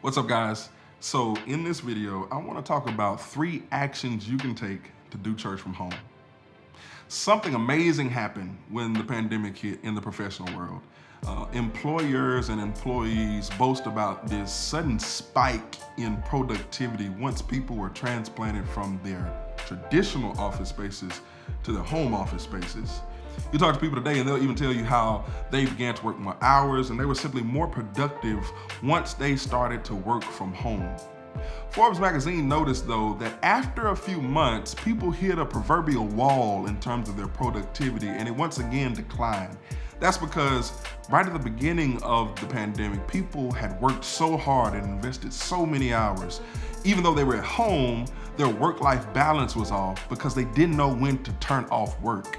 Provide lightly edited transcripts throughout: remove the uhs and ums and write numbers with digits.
What's up, guys? So in this video, I want to talk about 3 actions you can take to do church from home. Something amazing happened when the pandemic hit in the professional world. Employers and employees boast about this sudden spike in productivity once people were transplanted from their traditional office spaces to their home office spaces. You talk to people today and they'll even tell you how they began to work more hours and they were simply more productive once they started to work from home. Forbes magazine noticed, though, that after a few months, people hit a proverbial wall in terms of their productivity, and it once again declined. That's because right at the beginning of the pandemic, people had worked so hard and invested so many hours. Even though they were at home, their work-life balance was off because they didn't know when to turn off work.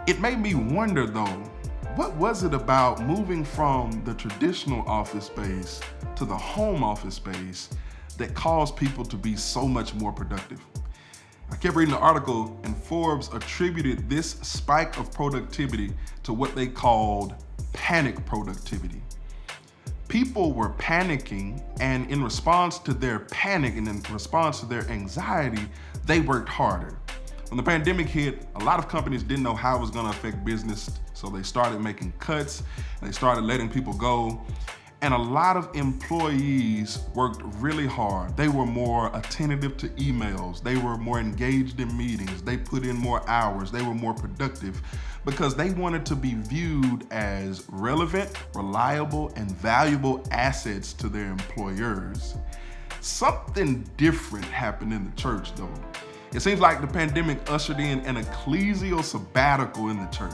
It made me wonder, though, what was it about moving from the traditional office space to the home office space that caused people to be so much more productive? I kept reading the article, and Forbes attributed this spike of productivity to what they called panic productivity. People were panicking, and in response to their panic and in response to their anxiety, they worked harder. When the pandemic hit, a lot of companies didn't know how it was going to affect business, so they started making cuts, and they started letting people go. And a lot of employees worked really hard. They were more attentive to emails. They were more engaged in meetings. They put in more hours. They were more productive because they wanted to be viewed as relevant, reliable, and valuable assets to their employers. Something different happened in the church, though. It seems like the pandemic ushered in an ecclesial sabbatical in the church.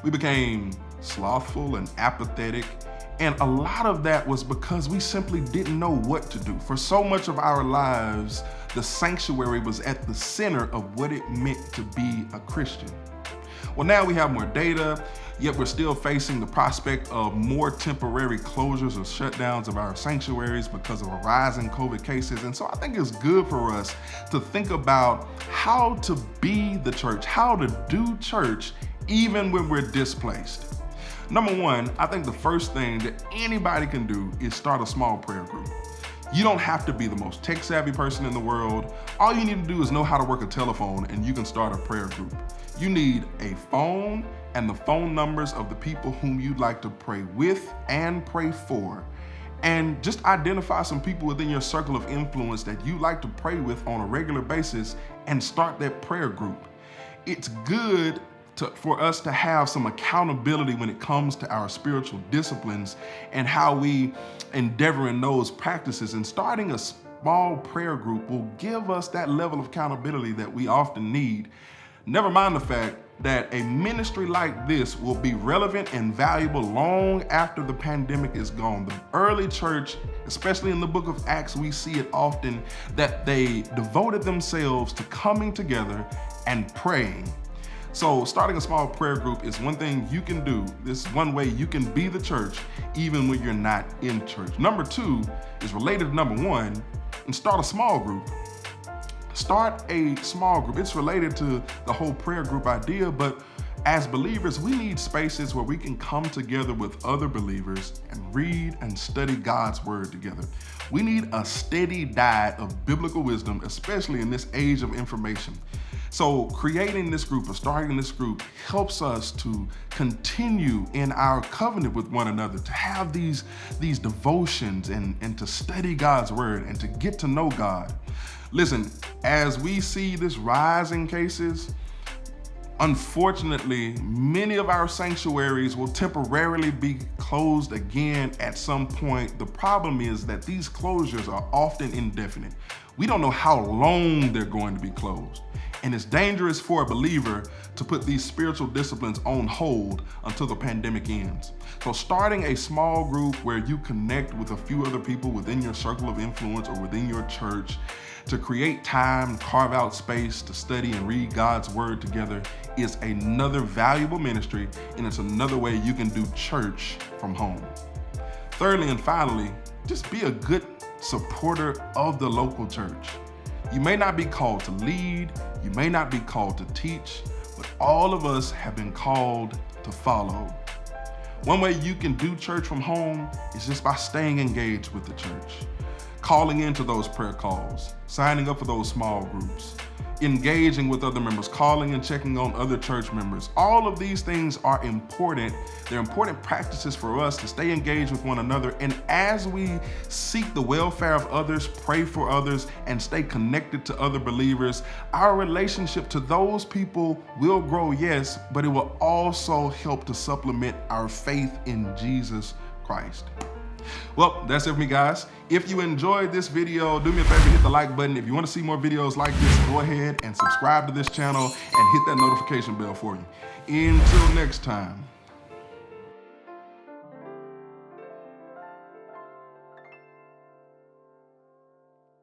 We became slothful and apathetic, and a lot of that was because we simply didn't know what to do. For so much of our lives, the sanctuary was at the center of what it meant to be a Christian. Well, now we have more data, yet we're still facing the prospect of more temporary closures or shutdowns of our sanctuaries because of a rise in COVID cases. And so I think it's good for us to think about how to be the church, how to do church, even when we're displaced. Number one, I think the first thing that anybody can do is start a small prayer group. You don't have to be the most tech-savvy person in the world. All you need to do is know how to work a telephone and you can start a prayer group. You need a phone and the phone numbers of the people whom you'd like to pray with and pray for. And just identify some people within your circle of influence that you like to pray with on a regular basis and start that prayer group. It's good for us to have some accountability when it comes to our spiritual disciplines and how we endeavor in those practices. And starting a small prayer group will give us that level of accountability that we often need. Never mind the fact that a ministry like this will be relevant and valuable long after the pandemic is gone. The early church, especially in the book of Acts, we see it often that they devoted themselves to coming together and praying. So starting a small prayer group is one thing you can do. This is one way you can be the church even when you're not in church. Number 2 is related to number 1, and start a small group. Start a small group. It's related to the whole prayer group idea, but as believers, we need spaces where we can come together with other believers and read and study God's word together. We need a steady diet of biblical wisdom, especially in this age of information. So creating this group or starting this group helps us to continue in our covenant with one another, to have these devotions and to study God's word and to get to know God. Listen, as we see this rise in cases, unfortunately, many of our sanctuaries will temporarily be closed again at some point. The problem is that these closures are often indefinite. We don't know how long they're going to be closed. And it's dangerous for a believer to put these spiritual disciplines on hold until the pandemic ends. So starting a small group where you connect with a few other people within your circle of influence or within your church to create time, carve out space to study and read God's word together is another valuable ministry, and it's another way you can do church from home. Thirdly and finally, just be a good supporter of the local church. You may not be called to lead, you may not be called to teach, but all of us have been called to follow. One way you can do church from home is just by staying engaged with the church, calling into those prayer calls, signing up for those small groups, engaging with other members, calling and checking on other church members. All of these things are important. They're important practices for us to stay engaged with one another. And as we seek the welfare of others, pray for others, and stay connected to other believers, our relationship to those people will grow, yes, but it will also help to supplement our faith in Jesus Christ. Well, that's it for me, guys. If you enjoyed this video, do me a favor, hit the like button. If you want to see more videos like this, go ahead and subscribe to this channel and hit that notification bell for you. Until next time.